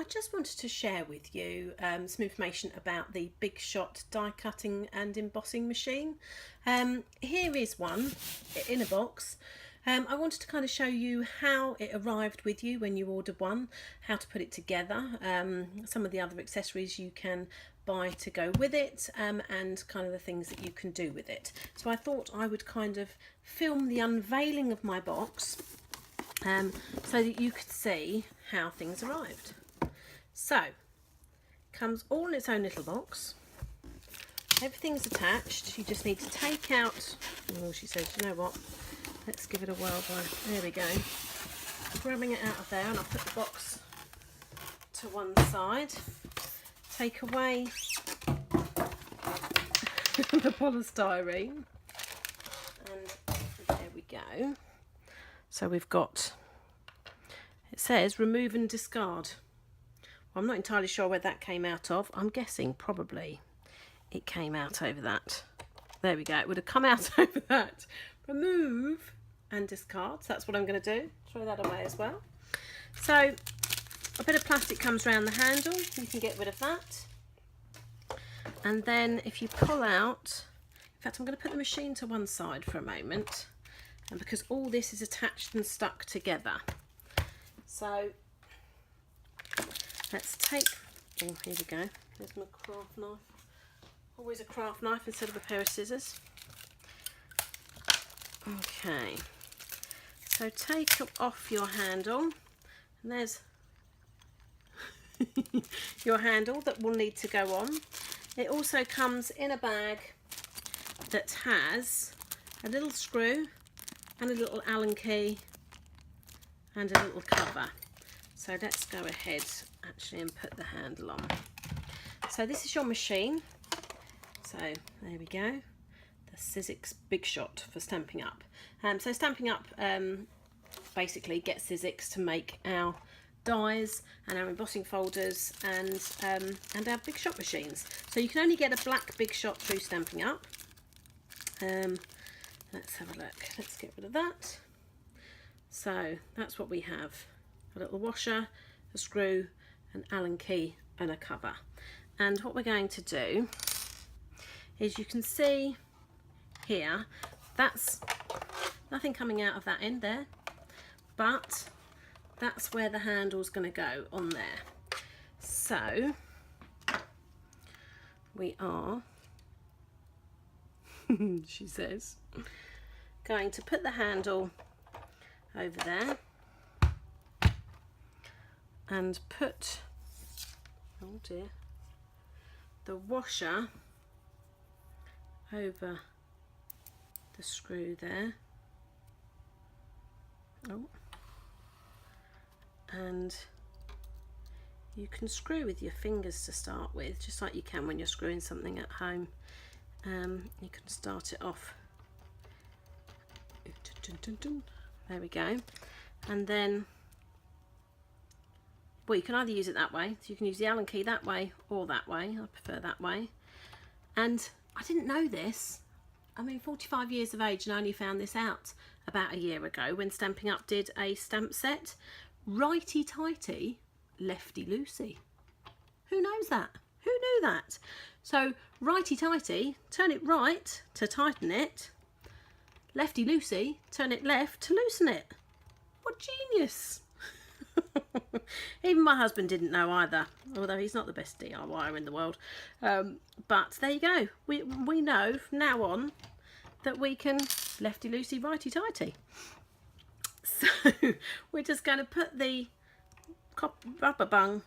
just wanted to share with you some information about the Big Shot die cutting and embossing machine. Here is one in a box. I wanted to kind of show you how it arrived with you when you ordered one, how to put it together, some of the other accessories you can buy to go with it, and kind of the things that you can do with it. So I thought I would kind of film the unveiling of my box so that you could see how things arrived. So, comes all in its own little box. Everything's attached. You just need to take out, oh, she says, you know what, let's give it a whirl by, there we go. Grabbing it out of there, and I'll put the box to one side. Take away the polystyrene, and there we go. So we've got, it says remove and discard. Well, I'm not entirely sure where that came out of. I'm guessing probably it came out over that. There we go, it would have come out over that. Remove and discard, so that's what I'm going to do. Throw that away as well. So a bit of plastic comes around the handle, you can get rid of that. And then if you pull out, in fact I'm going to put the machine to one side for a moment, and because all this is attached and stuck together. So let's take, oh here we go, there's my craft knife. Always a craft knife instead of a pair of scissors. Okay, so take off your handle, and there's your handle that will need to go on. It also comes in a bag that has a little screw and a little Allen key and a little cover. So let's go ahead actually and put the handle on. So this is your machine. So there we go. The Sizzix Big Shot for Stampin' Up. So Stampin' Up basically gets Sizzix to make our dies and our embossing folders and our Big Shot machines. So you can only get a black Big Shot through Stampin' Up. Let's have a look. Let's get rid of that. So that's what we have. A little washer, a screw, an Allen key and a cover. And what we're going to do is, you can see here, that's nothing coming out of that end there, but that's where the handle's going to go on there. So we are, she says, going to put the handle over there and put, oh dear, the washer over the screw there. Oh. And you can screw with your fingers to start with, just like you can when you're screwing something at home. You can start it off. There we go. And then, well, you can either use it that way, so you can use the Allen key that way or that way. I prefer that way. And I didn't know this. I mean, 45 years of age, and I only found this out about a year ago when Stampin' Up did a stamp set. Righty tighty, lefty loosey. Who knows that? Who knew that? So righty tighty, turn it right to tighten it. Lefty loosey, turn it left to loosen it. What genius! Even my husband didn't know either, although he's not the best DIYer in the world. But there you go. We know from now on that we can lefty loosey, righty tighty. So we're just going to put the rubber bung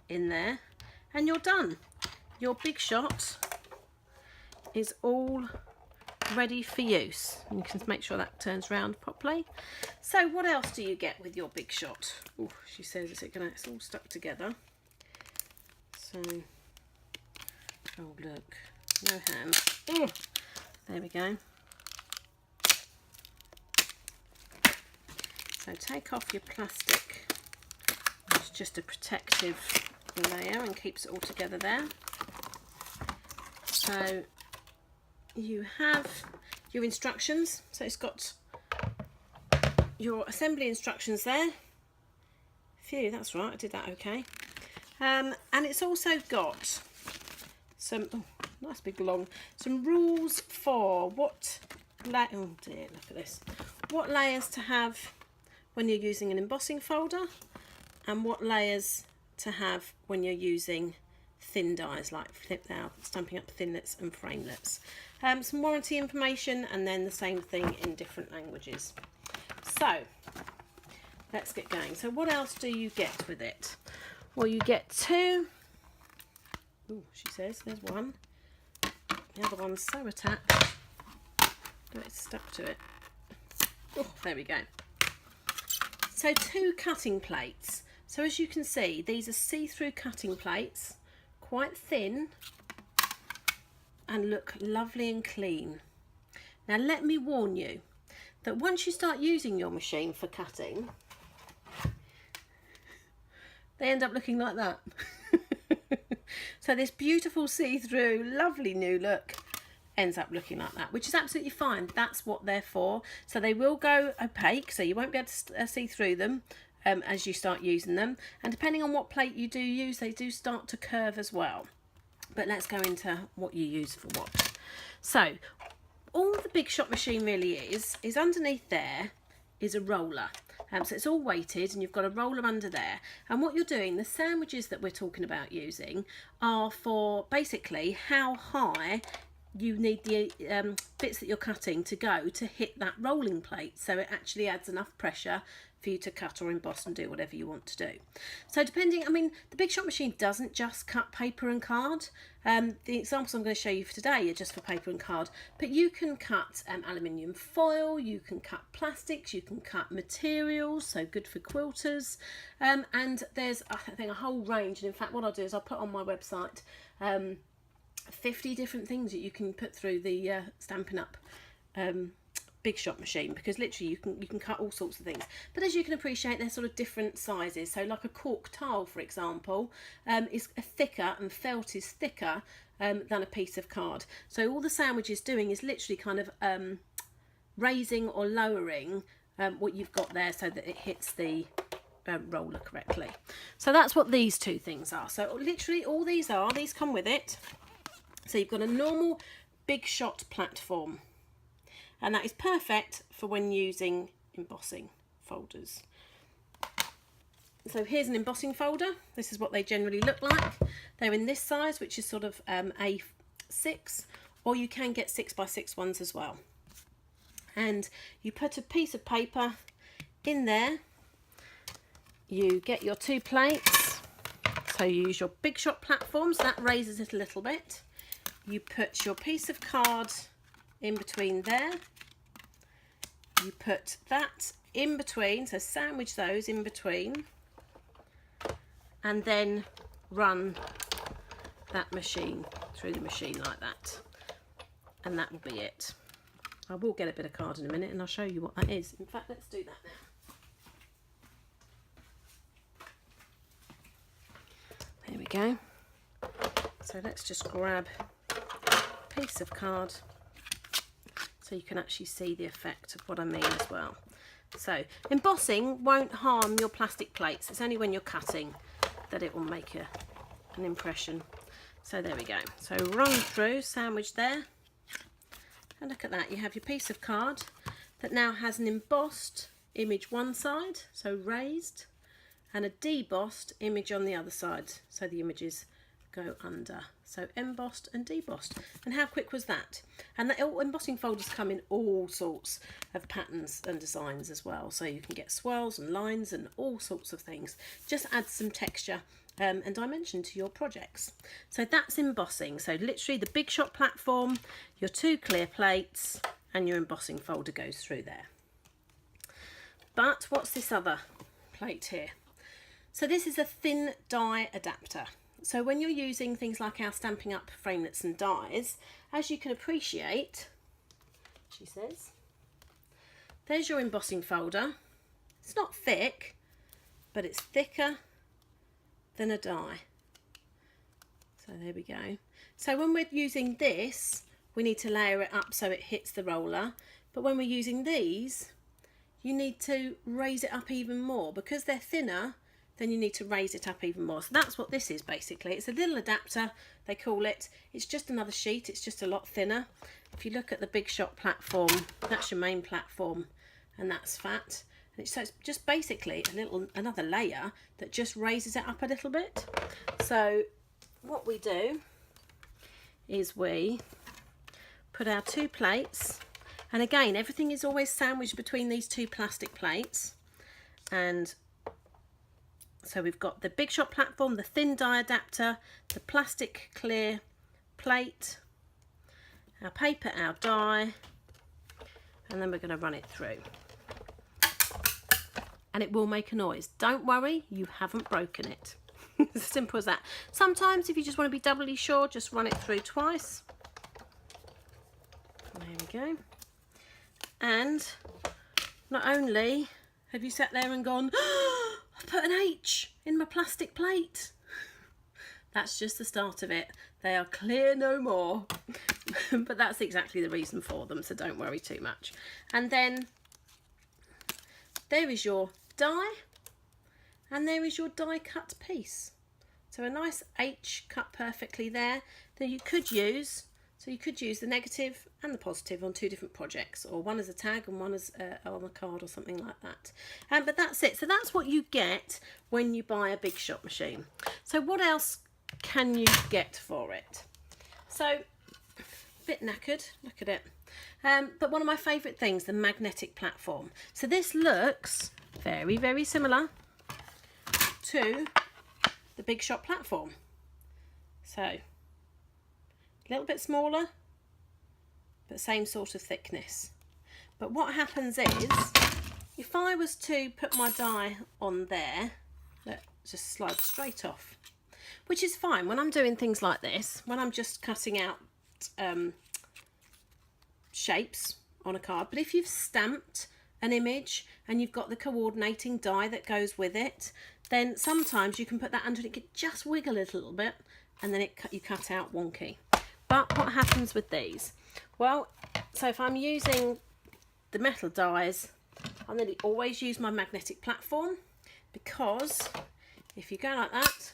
in there and you're done. Your Big Shot is all ready for use. And you can make sure that turns round properly. So what else do you get with your Big Shot? Oh, she says it's all stuck together. So, oh look, no hands. Oh, there we go. So take off your plastic, it's just a protective layer and keeps it all together there. So you have your instructions, so it's got your assembly instructions there. Phew, that's right, I did that okay. And it's also got some, oh, nice big long, some rules for what, oh dear, look at this, what layers to have when you're using an embossing folder, and what layers to have when you're using thin dies like Stampin' Up thinlets and framelets. Some warranty information, and then the same thing in different languages. So let's get going. So what else do you get with it? Well, you get two, oh, she says, there's one. The other one's so attached. Oh, it's stuck to it. Oh, there we go. So two cutting plates. So as you can see, these are see-through cutting plates, quite thin, and look lovely and clean. Now let me warn you that once you start using your machine for cutting, they end up looking like that. So this beautiful see-through, lovely new look ends up looking like that, which is absolutely fine. That's what they're for. So they will go opaque, so you won't be able to see through them as you start using them. And depending on what plate you do use, they do start to curve as well. But let's go into what you use for what. So all the Big Shot machine really is underneath there is a roller. So it's all weighted, and you've got a roller under there. And what you're doing, the sandwiches that we're talking about using are for basically how high you need the bits that you're cutting to go to hit that rolling plate, so it actually adds enough pressure for you to cut or emboss and do whatever you want to do. So depending, I mean, the Big Shot machine doesn't just cut paper and card. The examples I'm going to show you for today are just for paper and card, but you can cut aluminium foil, you can cut plastics, you can cut materials, so good for quilters, and there's, I think, a whole range. And in fact, what I'll do is I'll put on my website 50 different things that you can put through the Stampin' Up Big Shot machine, because literally you can cut all sorts of things. But as you can appreciate, they're sort of different sizes. So like a cork tile, for example, is thicker, and felt is thicker than a piece of card. So all the sandwich is doing is literally kind of raising or lowering what you've got there so that it hits the roller correctly. So that's what these two things are. So literally all these come with it. So you've got a normal Big Shot platform, and that is perfect for when using embossing folders. So here's an embossing folder. This is what they generally look like. They're in this size, which is sort of A6, or you can get 6x6 ones as well. And you put a piece of paper in there. You get your two plates. So you use your Big Shot platform, so that raises it a little bit. You put your piece of card in between there. You put that in between, so sandwich those in between, and then run that machine through the machine like that, and that will be it. I will get a bit of card in a minute and I'll show you what that is. In fact, let's do that now. There we go. So let's just grab a piece of card so you can actually see the effect of what I mean as well. So embossing won't harm your plastic plates. It's only when you're cutting that it will make an impression. So there we go. So run through, sandwich there, and look at that. You have your piece of card that now has an embossed image one side, so raised, and a debossed image on the other side, so the images go under. So embossed and debossed. And how quick was that? And the embossing folders come in all sorts of patterns and designs as well. So you can get swirls and lines and all sorts of things. Just add some texture and dimension to your projects. So that's embossing. So literally the Big Shot platform, your two clear plates, and your embossing folder goes through there. But what's this other plate here? So this is a thin die adapter. So when you're using things like our Stampin' Up framelets and dies, as you can appreciate, she says, there's your embossing folder. It's not thick, but it's thicker than a die. So there we go. So when we're using this, we need to layer it up so it hits the roller. But when we're using these, you need to raise it up even more. Because they're thinner, then you need to raise it up even more. So that's what this is basically. It's a little adapter, they call it. It's just another sheet, it's just a lot thinner. If you look at the Big Shot platform, that's your main platform, and that's fat. And so it's just basically another layer that just raises it up a little bit. So what we do is we put our 2 plates, and again, everything is always sandwiched between these 2 plastic plates. And so we've got the Big Shot platform, the thin die adapter, the plastic clear plate, our paper, our die, and then we're going to run it through. And it will make a noise. Don't worry, you haven't broken it. It's as simple as that. Sometimes if you just want to be doubly sure, just run it through twice. There we go. And not only have you sat there and gone, oh, I've put an H in my plastic plate. That's just the start of it. They are clear no more. But that's exactly the reason for them, so don't worry too much. And then there is your die, and there is your die cut piece. So a nice H cut perfectly there that you could use. So you could use the negative and the positive on 2 different projects, or one as a tag and one as on a card or something like that. But that's it. So that's what you get when you buy a Big Shot machine. So what else can you get for it? So a bit knackered, look at it. But one of my favourite things, the magnetic platform. So this looks very, very similar to the Big Shot platform. So a little bit smaller, but same sort of thickness. But what happens is, if I was to put my die on there, that just slides straight off, which is fine when I'm doing things like this, when I'm just cutting out shapes on a card. But if you've stamped an image and you've got the coordinating die that goes with it, then sometimes you can put that under and it could just wiggle a little bit, and then you cut out wonky. But what happens with these? Well, so if I'm using the metal dies, I nearly always use my magnetic platform, because if you go like that,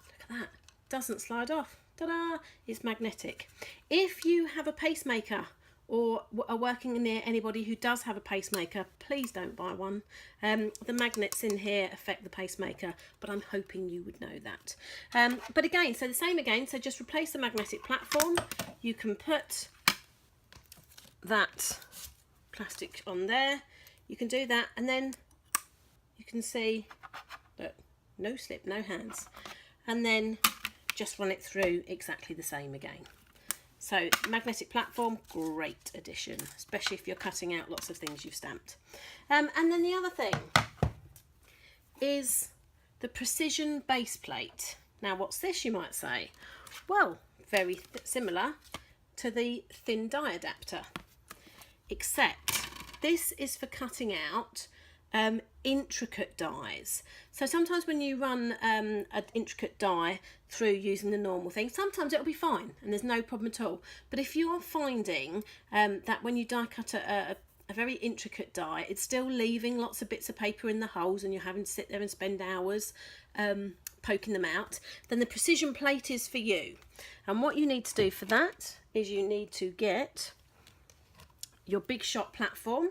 look at that, it doesn't slide off. Ta-da! It's magnetic. If you have a pacemaker or are working near anybody who does have a pacemaker, please don't buy one. The magnets in here affect the pacemaker, but I'm hoping you would know that. But again, so the same again, so just replace the magnetic platform. You can put that plastic on there. You can do that, and then you can see, look, no slip, no hands. And then just run it through exactly the same again. So magnetic platform, great addition, especially if you're cutting out lots of things you've stamped. And then the other thing is the precision base plate. Now what's this, you might say? Well, very similar to the thin die adapter, except this is for cutting out intricate dies. So sometimes when you run an intricate die through using the normal thing, sometimes it'll be fine and there's no problem at all. But if you are finding that when you die cut a very intricate die, it's still leaving lots of bits of paper in the holes and you're having to sit there and spend hours poking them out, then the precision plate is for you. And what you need to do for that is you need to get your Big Shot platform,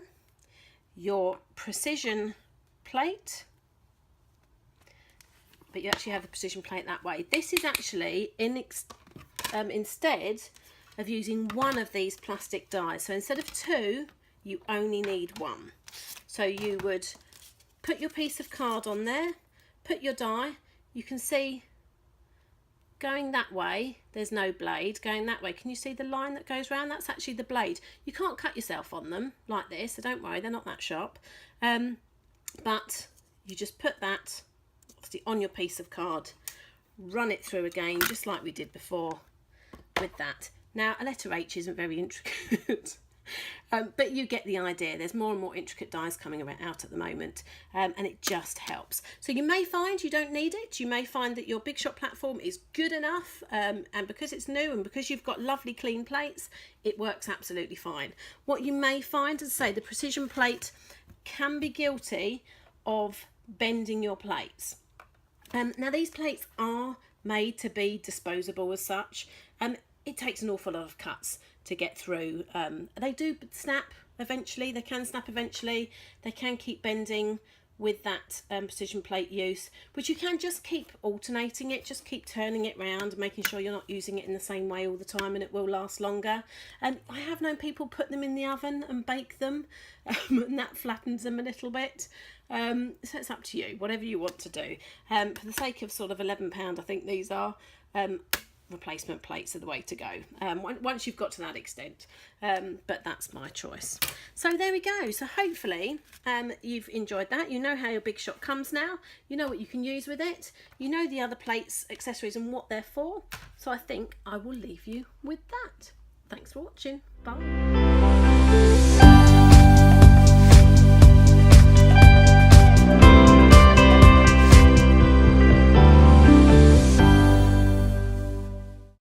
your precision plate, but you actually have the precision plate that way. This is actually instead of using one of these plastic dies. So instead of 2, you only need 1. So you would put your piece of card on there, put your die. You can see going that way, there's no blade. Going that way, can you see the line that goes around? That's actually the blade. You can't cut yourself on them like this, so don't worry, they're not that sharp. But you just put that on your piece of card, run it through again, just like we did before with that. Now, a letter H isn't very intricate. But you get the idea. There's more and more intricate dies coming out at the moment, and it just helps. So you may find you don't need it. You may find that your Big Shot platform is good enough, and because it's new and because you've got lovely clean plates, it works absolutely fine. What you may find, as I say, the precision plate can be guilty of bending your plates. Now these plates are made to be disposable as such. It takes an awful lot of cuts to get through. They do snap eventually, they can snap eventually, they can keep bending with that precision plate use, which you can just keep alternating it, just keep turning it round, making sure you're not using it in the same way all the time, and it will last longer. I have known people put them in the oven and bake them, and that flattens them a little bit. So it's up to you, whatever you want to do. For the sake of sort of £11, I think these are, replacement plates are the way to go once you've got to that extent, but that's my choice. So there we go. So hopefully you've enjoyed that. You know how your big shot comes now, you know what you can use with it, you know the other plates, accessories and what they're for. So I think I will leave you with that. Thanks for watching. Bye.